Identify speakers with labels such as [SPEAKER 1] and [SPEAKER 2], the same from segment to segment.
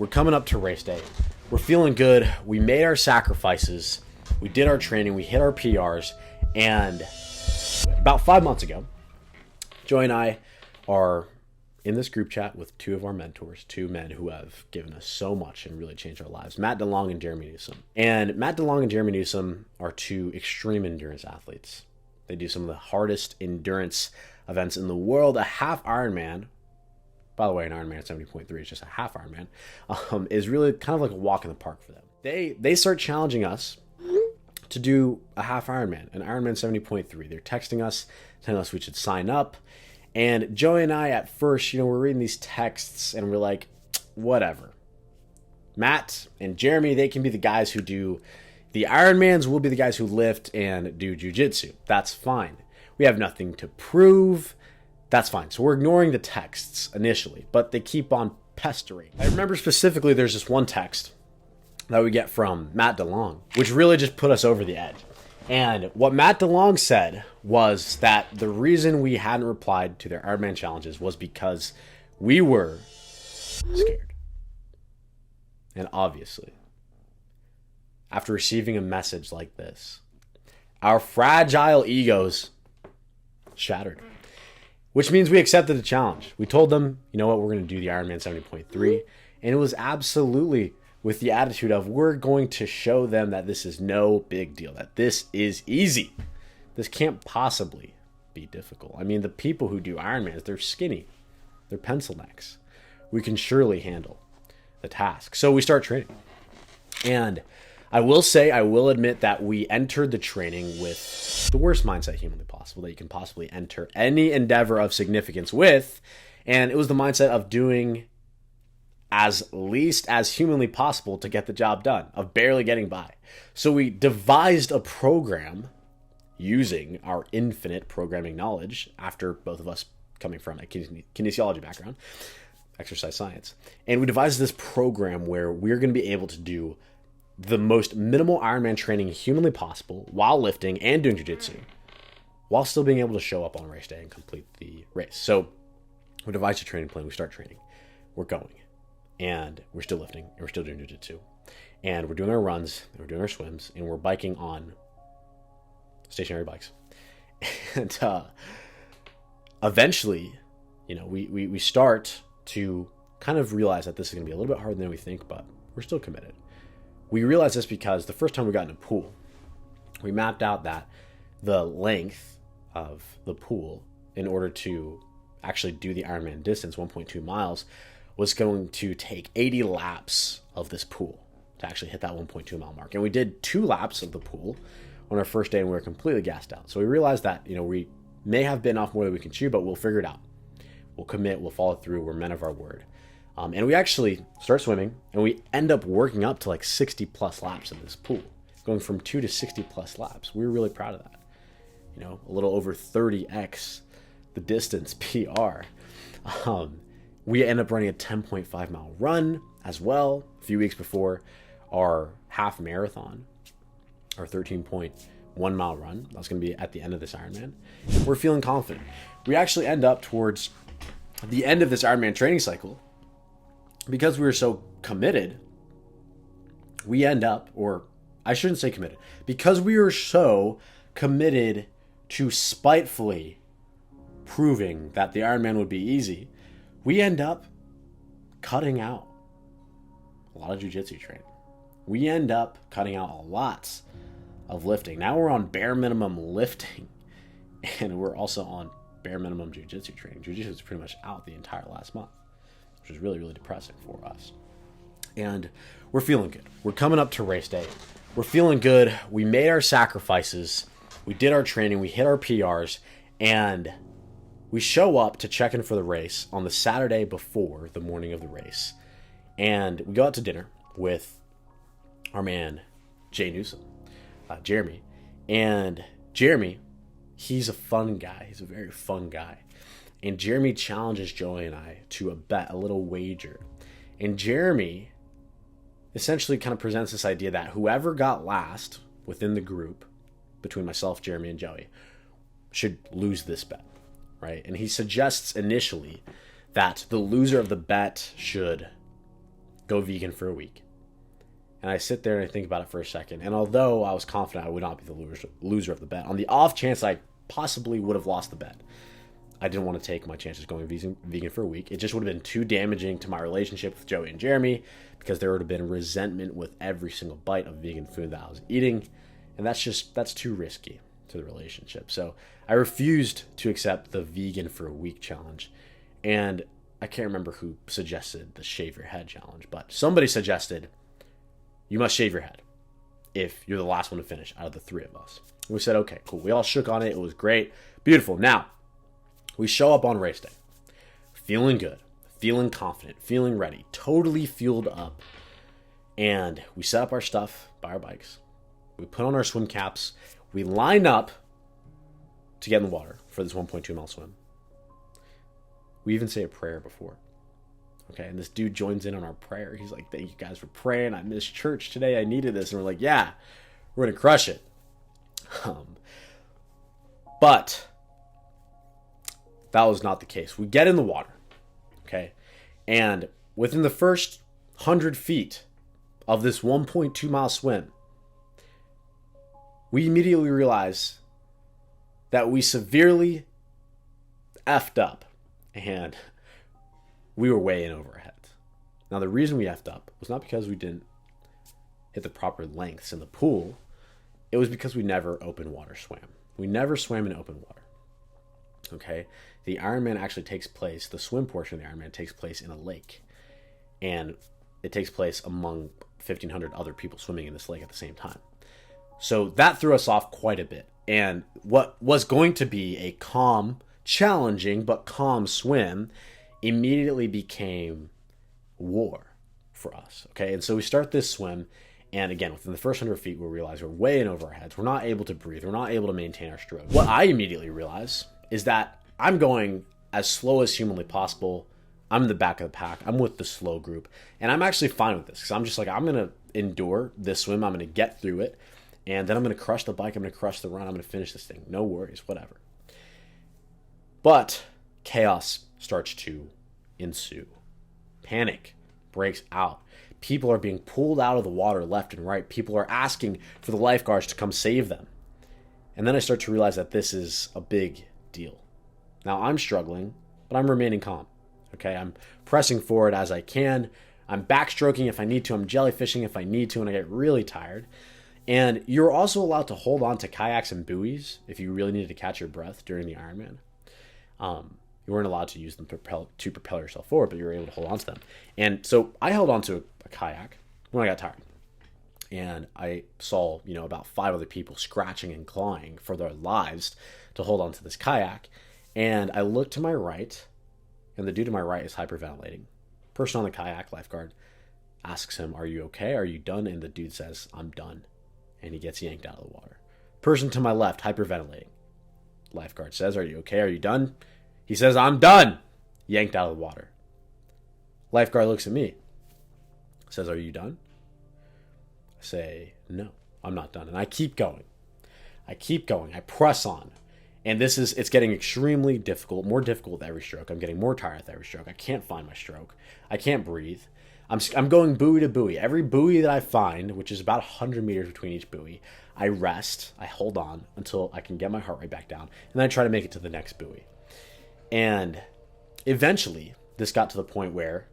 [SPEAKER 1] We're coming up to race day. We're feeling good. We made our sacrifices. We did our training. We hit our PRs. And about 5 months ago, Joey and I are in this group chat with two of our mentors, two men who have given us so much and really changed our lives, Matt DeLong and Jeremy Newsom. And Matt DeLong and Jeremy Newsom are two extreme endurance athletes. They do some of the hardest endurance events in the world. A half Ironman, by the way, an Ironman 70.3 is just a half Ironman, is really kind of like a walk in the park for them. They start challenging us to do a half Ironman, an Ironman 70.3. They're texting us, telling us we should sign up. And Joey and I, at first, we're reading these texts and we're like, whatever. Matt and Jeremy, they can be the guys who do the Ironmans. We'll be the guys who lift and do jiu-jitsu. That's fine. We have nothing to prove. That's fine. So we're ignoring the texts initially, but they keep on pestering. I remember specifically there's this one text that we get from Matt DeLong, which really just put us over the edge. And what Matt DeLong said was that the reason we hadn't replied to their Ironman challenges was because we were scared. And obviously, after receiving a message like this, our fragile egos shattered. Which means we accepted the challenge. We told them, you know what, we're going to do the Ironman 70.3. And it was absolutely with the attitude of, we're going to show them that this is no big deal, that this is easy. This can't possibly be difficult. I mean, the people who do Ironmans, they're skinny. They're pencil necks. We can surely handle the task. So we start training. And I will admit that we entered the training with the worst mindset humanly possible that you can possibly enter any endeavor of significance with. And it was the mindset of doing as least as humanly possible to get the job done, of barely getting by. So we devised a program using our infinite programming knowledge, after both of us coming from a kinesiology background, exercise science. And we devised this program where we're going to be able to do the most minimal Ironman training humanly possible while lifting and doing jiu-jitsu, while still being able to show up on race day and complete the race. So we devised a training plan. We start training. We're going. And we're still lifting. And we're still doing jiu-jitsu. And we're doing our runs. And we're doing our swims. And we're biking on stationary bikes. And eventually, we start to kind of realize that this is going to be a little bit harder than we think, but we're still committed. We realized this because the first time we got in a pool, we mapped out that the length of the pool in order to actually do the Ironman distance, 1.2 miles, was going to take 80 laps of this pool to actually hit that 1.2 mile mark. And we did 2 laps of the pool on our first day and we were completely gassed out. So we realized that, we may have bitten off more than we can chew, but we'll figure it out. We'll commit, we'll follow through, we're men of our word. And we actually start swimming, and we end up working up to like 60 plus laps in this pool, going from 2 to 60 plus laps. We were really proud of that. A little over 30x the distance PR. We end up running a 10.5 mile run as well a few weeks before our half marathon, our 13.1 mile run. That's going to be at the end of this Ironman. We're feeling confident. We actually end up towards the end of this Ironman training cycle. Because we were so committed, we end up, or I shouldn't say committed, because we were so committed to spitefully proving that the Ironman would be easy, we end up cutting out a lot of jiu-jitsu training. We end up cutting out a lot of lifting. Now we're on bare minimum lifting, and we're also on bare minimum jiu-jitsu training. Jiu-jitsu is pretty much out the entire last month, which is really, really depressing for us. And we're feeling good. We're coming up to race day. We're feeling good. We made our sacrifices. We did our training. We hit our PRs. And we show up to check in for the race on the Saturday before the morning of the race. And we go out to dinner with our man, Jeremy. And Jeremy, he's a fun guy. He's a very fun guy. And Jeremy challenges Joey and I to a bet, a little wager. And Jeremy essentially kind of presents this idea that whoever got last within the group, between myself, Jeremy, and Joey, should lose this bet, right? And he suggests initially that the loser of the bet should go vegan for a week. And I sit there and I think about it for a second. And although I was confident I would not be the loser of the bet, on the off chance I possibly would have lost the bet, I didn't want to take my chances going vegan for a week. It just would have been too damaging to my relationship with Joey and Jeremy, because there would have been resentment with every single bite of vegan food that I was eating. And that's too risky to the relationship. So I refused to accept the vegan for a week challenge. And I can't remember who suggested the shave your head challenge, but somebody suggested you must shave your head if you're the last one to finish out of the three of us. And we said, okay, cool. We all shook on it. It was great. Beautiful. Now, we show up on race day, feeling good, feeling confident, feeling ready, totally fueled up. And we set up our stuff by our bikes. We put on our swim caps. We line up to get in the water for this 1.2 mile swim. We even say a prayer before. Okay, and this dude joins in on our prayer. He's like, thank you guys for praying. I missed church today. I needed this. And we're like, yeah, we're going to crush it. But that was not the case. We get in the water, okay? And within the first 100 feet of this 1.2 mile swim, we immediately realize that we severely effed up and we were way in over our heads. Now, the reason we effed up was not because we didn't hit the proper lengths in the pool. It was because we never open water swam. We never swam in open water. Okay? The Ironman actually takes place, the swim portion of the Ironman takes place in a lake. And it takes place among 1,500 other people swimming in this lake at the same time. So that threw us off quite a bit. And what was going to be a calm, challenging, but calm swim immediately became war for us. Okay? And so we start this swim. And again, within the first 100 feet, we realize we're way in over our heads. We're not able to breathe. We're not able to maintain our stroke. What I immediately realize is that I'm going as slow as humanly possible. I'm in the back of the pack. I'm with the slow group. And I'm actually fine with this because I'm just like, I'm going to endure this swim. I'm going to get through it. And then I'm going to crush the bike. I'm going to crush the run. I'm going to finish this thing. No worries, whatever. But chaos starts to ensue. Panic breaks out. People are being pulled out of the water left and right. People are asking for the lifeguards to come save them. And then I start to realize that this is a big deal. Now, I'm struggling, but I'm remaining calm. Okay, I'm pressing forward as I can. I'm backstroking if I need to. I'm jellyfishing if I need to, and I get really tired. And you're also allowed to hold on to kayaks and buoys if you really needed to catch your breath during the Ironman. You weren't allowed to use them to propel yourself forward, but you were able to hold on to them. And so I held on to a kayak when I got tired. And I saw, about 5 other people scratching and clawing for their lives to hold on to this kayak. And I looked to my right, and the dude to my right is hyperventilating. Person on the kayak, lifeguard, asks him, "Are you okay? Are you done?" And the dude says, "I'm done." And he gets yanked out of the water. Person to my left, hyperventilating. Lifeguard says, "Are you okay? Are you done?" He says, "I'm done." Yanked out of the water. Lifeguard looks at me. Says, "Are you done?" I say, "No, I'm not done." And I keep going. I press on. And it's getting extremely difficult, more difficult with every stroke. I'm getting more tired with every stroke. I can't find my stroke. I can't breathe. I'm going buoy to buoy. Every buoy that I find, which is about 100 meters between each buoy, I rest, I hold on until I can get my heart rate back down, and then I try to make it to the next buoy. And eventually, this got to the point where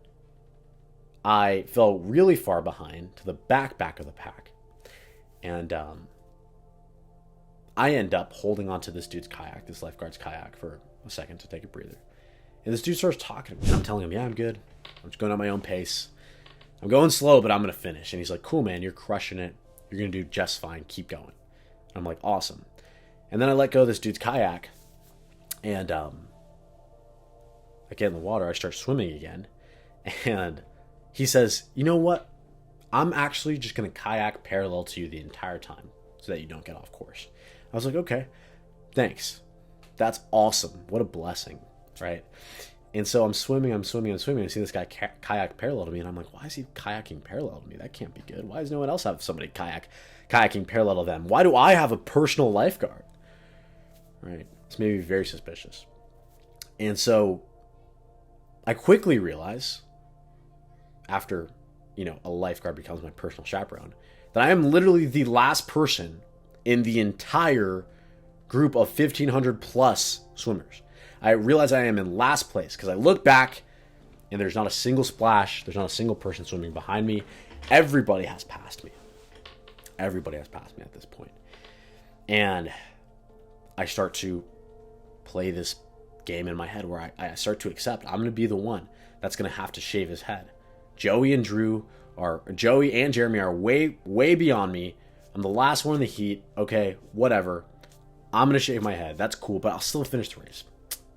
[SPEAKER 1] I fell really far behind to the back of the pack. And I end up holding onto this dude's kayak, this lifeguard's kayak, for a second to take a breather. And this dude starts talking to me. I'm telling him, "Yeah, I'm good. I'm just going at my own pace. I'm going slow, but I'm going to finish." And he's like, "Cool, man. You're crushing it. You're going to do just fine. Keep going." And I'm like, "Awesome." And then I let go of this dude's kayak. And I get in the water. I start swimming again. And he says, "You know what? I'm actually just going to kayak parallel to you the entire time so that you don't get off course." I was like, "Okay, thanks. That's awesome. What a blessing," right? And so I'm swimming. I see this guy kayak parallel to me, and I'm like, "Why is he kayaking parallel to me? That can't be good. Why does no one else have somebody kayaking parallel to them? Why do I have a personal lifeguard?" Right? It's made me very suspicious. And so I quickly realize, after a lifeguard becomes my personal chaperone, that I am literally the last person in the entire group of 1,500 plus swimmers. I realize I am in last place because I look back and there's not a single splash. There's not a single person swimming behind me. Everybody has passed me. Everybody has passed me at this point. And I start to play this game in my head where I start to accept I'm going to be the one that's going to have to shave his head. Joey and Jeremy are way, way beyond me. I'm the last one in the heat. Okay, whatever. I'm going to shave my head. That's cool, but I'll still finish the race.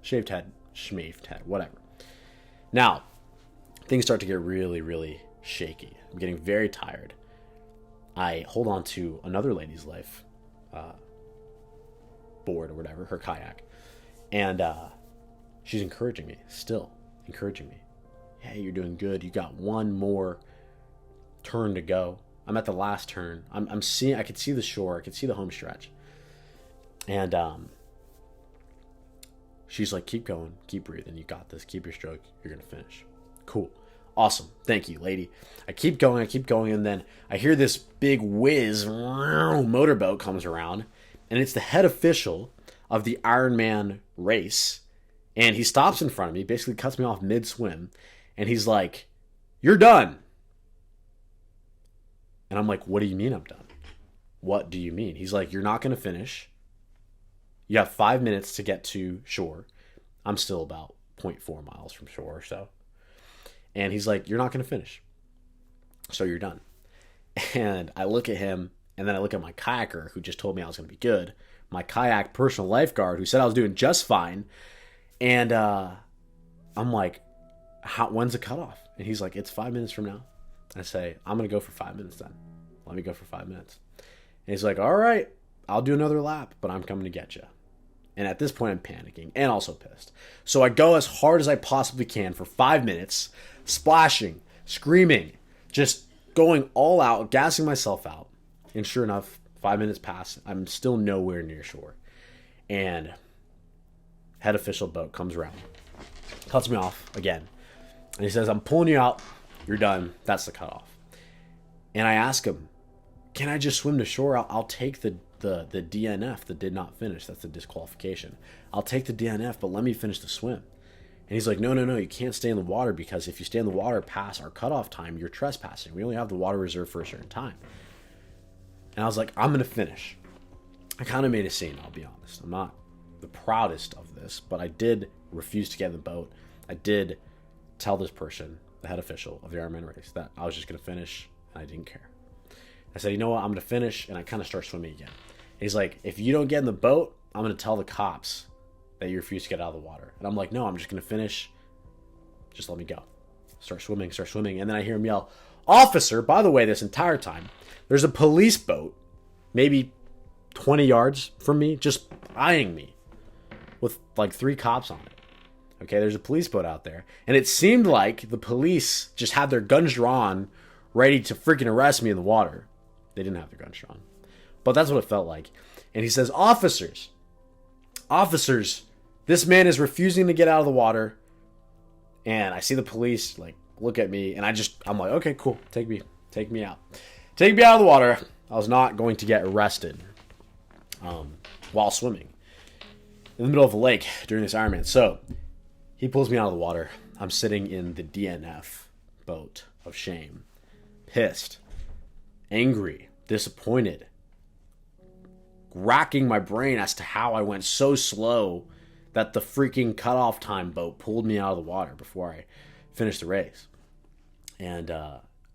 [SPEAKER 1] Shaved head, schmaved head, whatever. Now, things start to get really, really shaky. I'm getting very tired. I hold on to another lady's life board or whatever, her kayak. And she's encouraging me, still encouraging me. Hey, you're doing good. You got one more turn to go. I'm at the last turn. I'm seeing, I could see the shore. I could see the home stretch. And she's like, keep going, keep breathing. You got this. Keep your stroke. You're going to finish. Cool. Awesome. Thank you, lady. I keep going. And then I hear this big whiz motorboat comes around. And it's the head official of the Ironman race. And he stops in front of me, basically cuts me off mid-swim. And he's like, you're done. And I'm like, what do you mean I'm done? What do you mean? He's like, you're not going to finish. You have 5 minutes to get to shore. I'm still about 0.4 miles from shore or so. And he's like, you're not going to finish. So you're done. And I look at him, and then I look at my kayaker who just told me I was going to be good. My kayak personal lifeguard who said I was doing just fine. And I'm like, when's the cutoff? And he's like, it's 5 minutes from now. I say, I'm going to go for 5 minutes then. Let me go for 5 minutes. And he's like, all right, I'll do another lap, but I'm coming to get you. And at this point, I'm panicking and also pissed. So I go as hard as I possibly can for 5 minutes, splashing, screaming, just going all out, gassing myself out. And sure enough, 5 minutes pass. I'm still nowhere near shore. And head official boat comes around, cuts me off again. And he says, I'm pulling you out. You're done. That's the cutoff. And I ask him, can I just swim to shore? I'll take the DNF, the did not finish. That's the disqualification. I'll take the DNF, but let me finish the swim. And he's like, no, you can't stay in the water because if you stay in the water past our cutoff time, you're trespassing. We only have the water reserved for a certain time. And I was like, I'm going to finish. I kind of made a scene, I'll be honest. I'm not the proudest of this, but I did refuse to get in the boat. I did tell this person, the head official of the Ironman race, that I was just going to finish, and I didn't care. I said, you know what, I'm going to finish, and I kind of start swimming again. And he's like, if you don't get in the boat, I'm going to tell the cops that you refuse to get out of the water. And I'm like, no, I'm just going to finish. Just let me go. Start swimming. And then I hear him yell, officer, by the way, this entire time, there's a police boat, maybe 20 yards from me, just eyeing me with like 3 cops on it. Okay, there's a police boat out there. And it seemed like the police just had their guns drawn, ready to freaking arrest me in the water. They didn't have their guns drawn. But that's what it felt like. And he says, officers, this man is refusing to get out of the water. And I see the police like look at me, and I'm like, okay, cool, take me out. Take me out of the water. I was not going to get arrested while swimming in the middle of a lake during this Ironman. So he pulls me out of the water. I'm sitting in the DNF boat of shame, pissed, angry, disappointed, racking my brain as to how I went so slow that the freaking cutoff time boat pulled me out of the water before I finished the race. And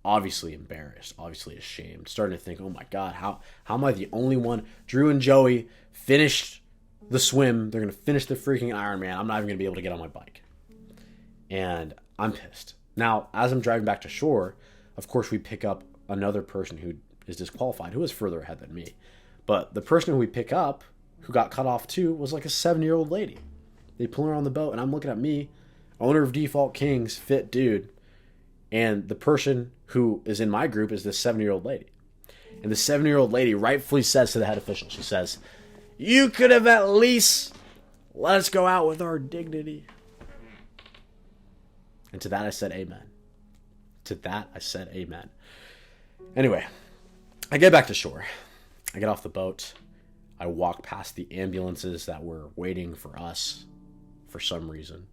[SPEAKER 1] obviously embarrassed, obviously ashamed, starting to think, oh my God, how am I the only one? Drew and Joey finished the swim. They're going to finish the freaking Ironman. I'm not even going to be able to get on my bike. And I'm pissed. Now, as I'm driving back to shore, of course, we pick up another person who is disqualified, who is further ahead than me. But the person who we pick up, who got cut off too, was like a 7-year-old lady. They pull her on the boat, and I'm looking at me, owner of Default Kings, fit dude, and the person who is in my group is this 7-year-old lady. And the 7-year-old lady rightfully says to the head official, she says, you could have at least let us go out with our dignity. And to that I said, amen. To that, I said amen. Anyway, I get back to shore. I get off the boat. I walk past the ambulances that were waiting for us for some reason.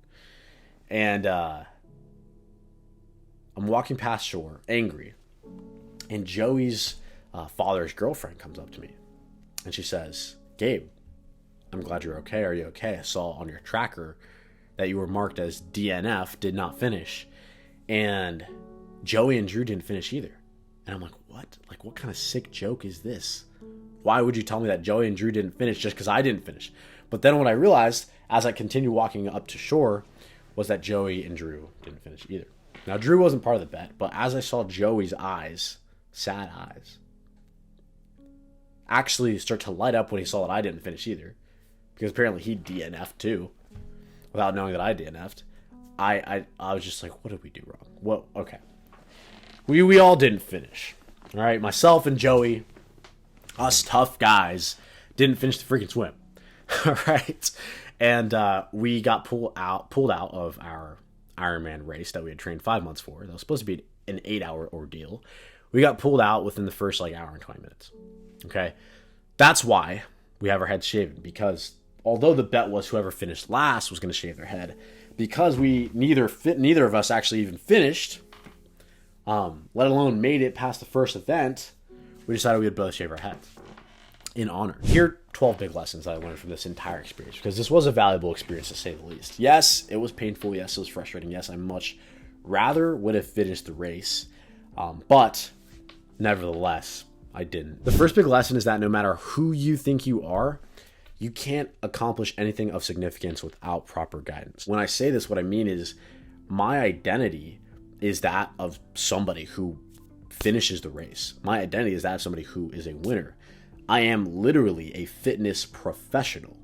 [SPEAKER 1] And I'm walking past shore, angry. And Joey's father's girlfriend comes up to me. And she says, Gabe, I'm glad you're okay. Are you okay? I saw on your tracker that you were marked as DNF, did not finish. And Joey and Drew didn't finish either. And I'm like, what? Like, what kind of sick joke is this? Why would you tell me that Joey and Drew didn't finish just because I didn't finish? But then what I realized as I continued walking up to shore was that Joey and Drew didn't finish either. Now, Drew wasn't part of the bet, but as I saw Joey's eyes, sad eyes, actually start to light up when he saw that I didn't finish either, because apparently he DNF'd too, without knowing that I DNF'd, I was just like, what did we do wrong? Well, okay. We all didn't finish. All right, myself and Joey, us tough guys, didn't finish the freaking swim. All right, and we got pulled out of our Ironman race that we had trained 5 months for. That was supposed to be an 8-hour ordeal. We got pulled out within the first hour and 20 minutes. Okay, that's why we have our heads shaven, because although the bet was whoever finished last was going to shave their head, because we neither of us actually even finished, let alone made it past the first event, we decided we would both shave our heads in honor. Here are 12 big lessons that I learned from this entire experience, because this was a valuable experience to say the least. Yes, it was painful. Yes, it was frustrating. Yes, I much rather would have finished the race, but nevertheless, I didn't. The first big lesson is that no matter who you think you are, you can't accomplish anything of significance without proper guidance. When I say this, what I mean is my identity is that of somebody who finishes the race. My identity is that of somebody who is a winner. I am literally a fitness professional.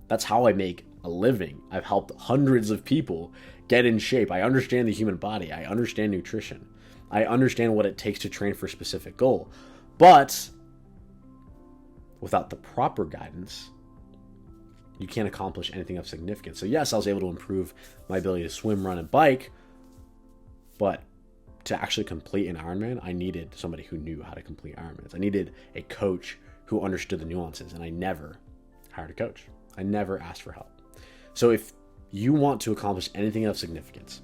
[SPEAKER 1] That's how I make a living. I've helped hundreds of people get in shape. I understand the human body. I understand nutrition. I understand what it takes to train for a specific goal. But without the proper guidance, you can't accomplish anything of significance. So yes, I was able to improve my ability to swim, run, and bike, but to actually complete an Ironman, I needed somebody who knew how to complete Ironmans. I needed a coach who understood the nuances, and I never hired a coach. I never asked for help. So if you want to accomplish anything of significance,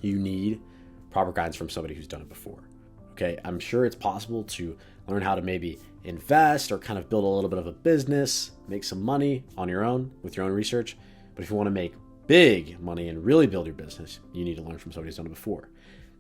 [SPEAKER 1] you need proper guidance from somebody who's done it before. Okay, I'm sure it's possible to learn how to maybe invest or kind of build a little bit of a business, make some money on your own with your own research. But if you want to make big money and really build your business, you need to learn from somebody who's done it before.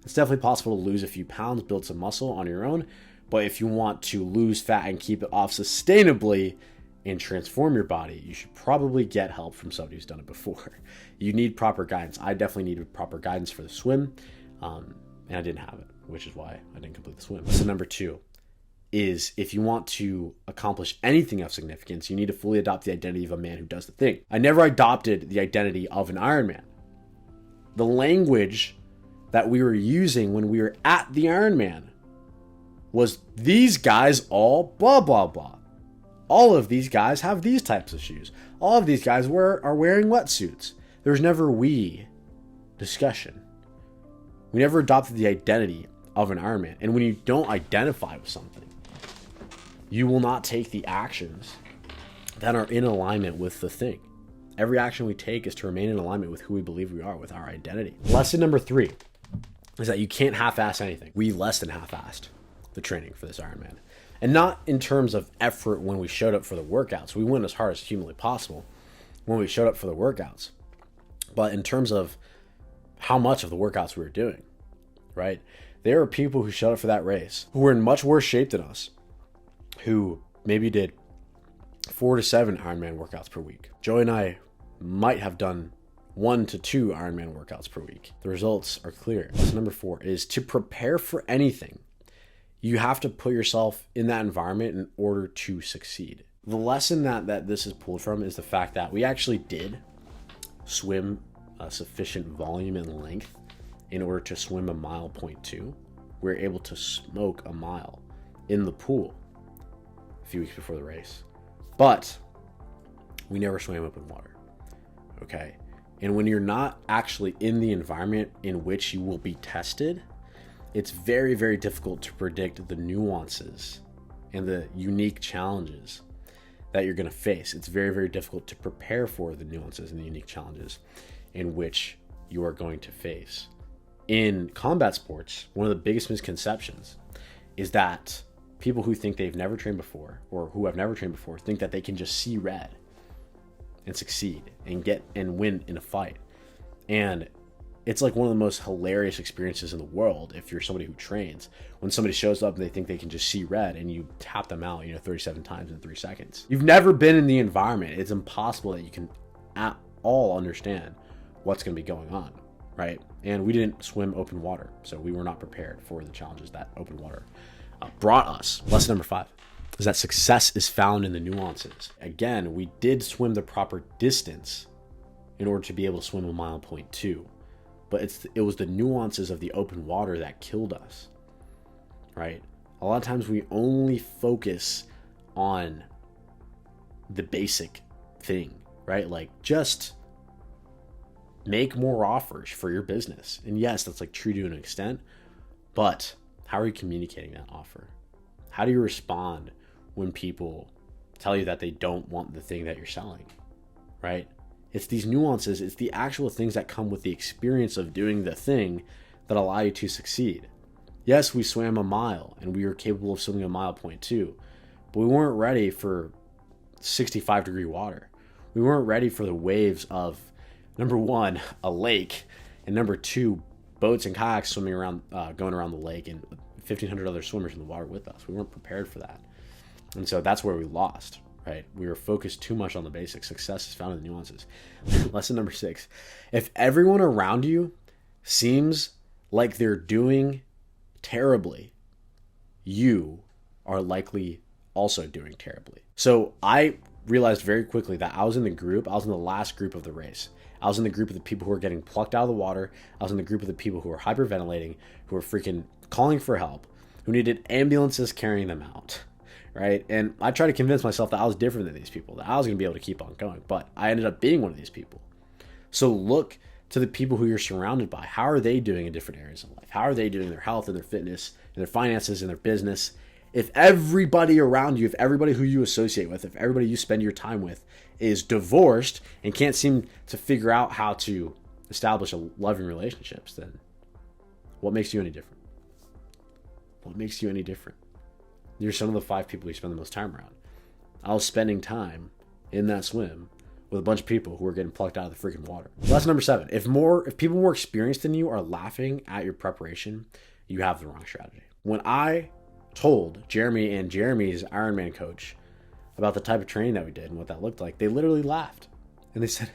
[SPEAKER 1] It's definitely possible to lose a few pounds, build some muscle on your own. But if you want to lose fat and keep it off sustainably and transform your body, you should probably get help from somebody who's done it before. You need proper guidance. I definitely needed proper guidance for the swim, and I didn't have it, which is why I didn't complete the swim. Lesson number 2 is if you want to accomplish anything of significance, you need to fully adopt the identity of a man who does the thing. I never adopted the identity of an Ironman. The language that we were using when we were at the Ironman was these guys all blah, blah, blah. All of these guys have these types of shoes. All of these guys are wearing wetsuits. There's never we discussion. We never adopted the identity of an Ironman. And when you don't identify with something, you will not take the actions that are in alignment with the thing. Every action we take is to remain in alignment with who we believe we are, with our identity. Lesson number 3 is that you can't half-ass anything. We less than half-assed the training for this Ironman. And not in terms of effort when we showed up for the workouts. We went as hard as humanly possible when we showed up for the workouts. But in terms of how much of the workouts we were doing, right? There are people who showed up for that race who were in much worse shape than us, who maybe did 4 to 7 Ironman workouts per week. Joey and I might have done 1 to 2 Ironman workouts per week. The results are clear. Lesson number 4 is to prepare for anything. You have to put yourself in that environment in order to succeed. The lesson that this is pulled from is the fact that we actually did swim a sufficient volume and length in order to swim a mile 0.2. We were able to smoke a mile in the pool a few weeks before the race. But we never swam open water. Okay? And when you're not actually in the environment in which you will be tested, it's very, very difficult to predict the nuances and the unique challenges that you're going to face. It's very, very difficult to prepare for the nuances and the unique challenges in which you are going to face. In combat sports, one of the biggest misconceptions is that people who think they've never trained before, or who have never trained before, think that they can just see red and succeed and get and win in a fight. And it's like one of the most hilarious experiences in the world if you're somebody who trains, when somebody shows up and they think they can just see red and you tap them out, 37 times in 3 seconds. You've never been in the environment. It's impossible that you can at all understand what's going to be going on, right? And we didn't swim open water, so we were not prepared for the challenges that open water brought us. Lesson number 5 is that success is found in the nuances. Again, we did swim the proper distance in order to be able to swim a mile point 2. But it was the nuances of the open water that killed us, right? A lot of times we only focus on the basic thing, right? Like, just make more offers for your business. And yes, that's like true to an extent, but how are you communicating that offer? How do you respond when people tell you that they don't want the thing that you're selling, right? It's these nuances, it's the actual things that come with the experience of doing the thing that allow you to succeed. Yes, we swam a mile and we were capable of swimming a mile point 2, but we weren't ready for 65-degree water. We weren't ready for the waves of, number 1, a lake, and number 2, boats and kayaks swimming around, going around the lake, and 1,500 other swimmers in the water with us. We weren't prepared for that. And so that's where we lost. Right? We were focused too much on the basics. Success is found in the nuances. Lesson number 6. If everyone around you seems like they're doing terribly, you are likely also doing terribly. So I realized very quickly that I was in the last group of the race. I was in the group of the people who were getting plucked out of the water. I was in the group of the people who were hyperventilating, who were freaking calling for help, who needed ambulances carrying them out. Right? And I tried to convince myself that I was different than these people, that I was going to be able to keep on going, but I ended up being one of these people. So look to the people who you're surrounded by. How are they doing in different areas of life? How are they doing in their health and their fitness and their finances and their business? If everybody around you, if everybody who you associate with, if everybody you spend your time with is divorced and can't seem to figure out how to establish a loving relationships, then what makes you any different? What makes you any different? You're some of the 5 people you spend the most time around. I was spending time in that swim with a bunch of people who were getting plucked out of the freaking water. Lesson number 7. If people more experienced than you are laughing at your preparation, you have the wrong strategy. When I told Jeremy and Jeremy's Ironman coach about the type of training that we did and what that looked like, they literally laughed. And they said,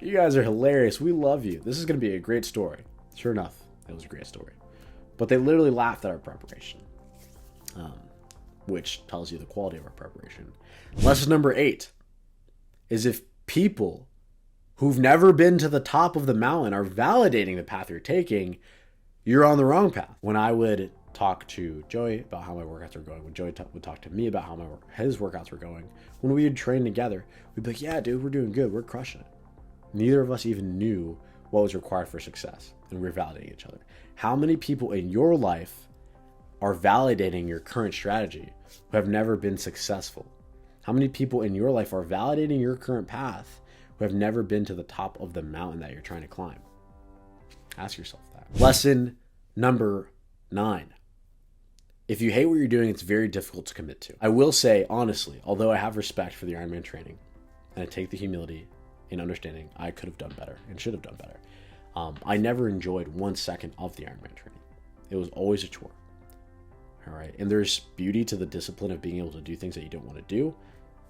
[SPEAKER 1] you guys are hilarious. We love you. This is going to be a great story. Sure enough, it was a great story. But they literally laughed at our preparation. Which tells you the quality of our preparation. Lesson number 8 is if people who've never been to the top of the mountain are validating the path you're taking, you're on the wrong path. When I would talk to Joey about how my workouts were going, when Joey would talk to me about how his workouts were going, when we would train together, we'd be like, yeah, dude, we're doing good. We're crushing it. Neither of us even knew what was required for success, and we were validating each other. How many people in your life are validating your current strategy who have never been successful? How many people in your life are validating your current path who have never been to the top of the mountain that you're trying to climb? Ask yourself that. Lesson number 9. If you hate what you're doing, it's very difficult to commit to. I will say, honestly, although I have respect for the Ironman training, and I take the humility in understanding I could have done better and should have done better, I never enjoyed 1 second of the Ironman training. It was always a chore. All right. And there's beauty to the discipline of being able to do things that you don't want to do.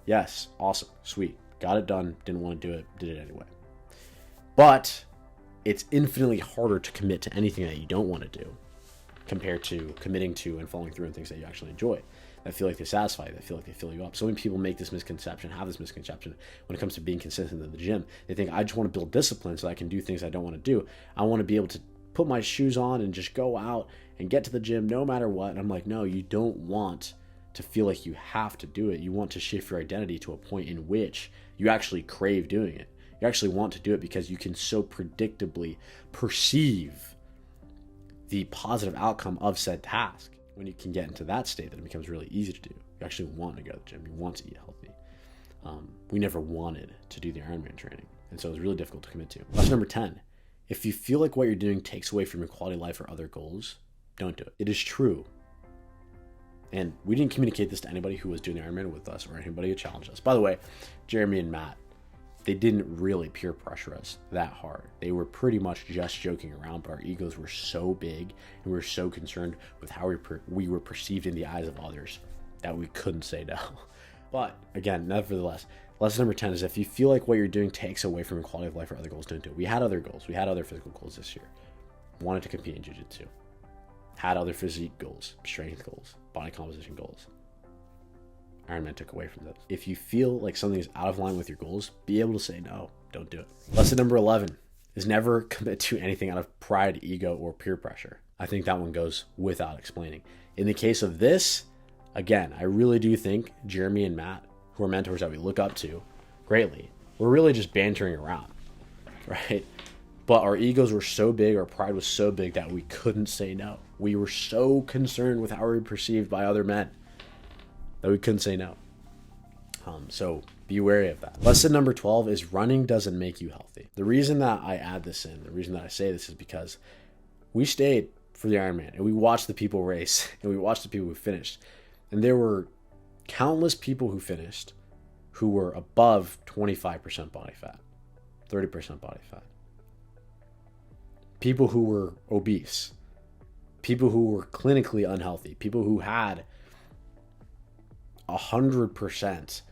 [SPEAKER 1] Yes. Awesome. Sweet. Got it done. Didn't want to do it. Did it anyway. But it's infinitely harder to commit to anything that you don't want to do compared to committing to and following through on things that you actually enjoy, that feel like they satisfy you, that feel like they fill you up. So many people make this misconception, have this misconception when it comes to being consistent in the gym. They think, I just want to build discipline so I can do things I don't want to do. I want to be able to put my shoes on and just go out and get to the gym no matter what. And I'm like, no, you don't want to feel like you have to do it. You want to shift your identity to a point in which you actually crave doing it. You actually want to do it because you can so predictably perceive the positive outcome of said task. When you can get into that state, then it becomes really easy to do. You actually want to go to the gym. You want to eat healthy. We never wanted to do the Ironman training, and so it was really difficult to commit to. Lesson number 10, if you feel like what you're doing takes away from your quality of life or other goals, don't do it. It is true. And we didn't communicate this to anybody who was doing the Ironman with us or anybody who challenged us. By the way, Jeremy and Matt, they didn't really peer pressure us that hard. They were pretty much just joking around, but our egos were so big and we were so concerned with how we were perceived in the eyes of others that we couldn't say no. But again, nevertheless, lesson number 10 is if you feel like what you're doing takes away from your quality of life or other goals, don't do it. We had other goals. We had other physical goals this year. Wanted to compete in jiu-jitsu. Had other physique goals, strength goals, body composition goals. Ironman took away from those. If you feel like something is out of line with your goals, be able to say no, don't do it. Lesson number 11 is never commit to anything out of pride, ego, or peer pressure. I think that one goes without explaining. In the case of this, again, I really do think Jeremy and Matt, who are mentors that we look up to greatly, we're really just bantering around, right? But our egos were so big, our pride was so big that we couldn't say no. We were so concerned with how we were perceived by other men that we couldn't say no. So be wary of that. Lesson number 12 is running doesn't make you healthy. The reason that I add this in, the reason that I say this is because we stayed for the Ironman and we watched the people race and we watched the people who finished. And there were countless people who finished who were above 25% body fat, 30% body fat. People who were obese, people who were clinically unhealthy, people who had 100%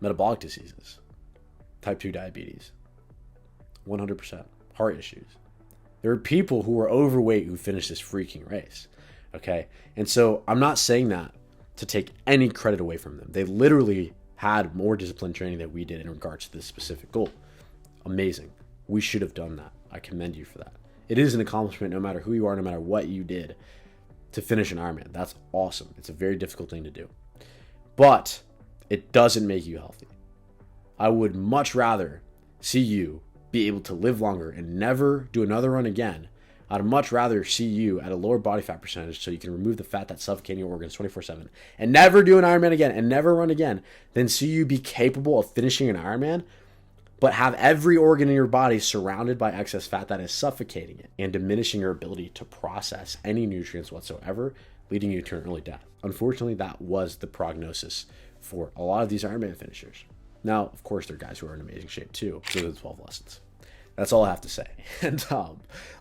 [SPEAKER 1] metabolic diseases, type 2 diabetes, 100% heart issues. There are people who were overweight who finished this freaking race, okay? And so I'm not saying that to take any credit away from them. They literally had more disciplined training than we did in regards to this specific goal. Amazing. We should have done that. I commend you for that. It is an accomplishment no matter who you are, no matter what you did to finish an Ironman. That's awesome. It's a very difficult thing to do. But it doesn't make you healthy. I would much rather see you be able to live longer and never do another run again. I'd much rather see you at a lower body fat percentage so you can remove the fat that's suffocating your organs 24/7 and never do an Ironman again and never run again than see you be capable of finishing an Ironman but have every organ in your body surrounded by excess fat that is suffocating it and diminishing your ability to process any nutrients whatsoever, leading you to an early death. Unfortunately, that was the prognosis for a lot of these Ironman finishers. Now, of course, there are guys who are in amazing shape too. So the 12 lessons. That's all I have to say. And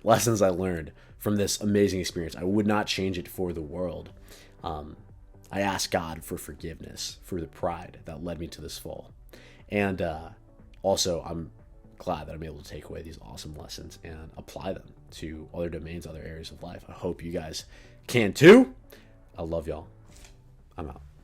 [SPEAKER 1] lessons I learned from this amazing experience. I would not change it for the world. I asked God for forgiveness for the pride that led me to this fall. And also, I'm glad that I'm able to take away these awesome lessons and apply them to other domains, other areas of life. I hope you guys can too. I love y'all. I'm out.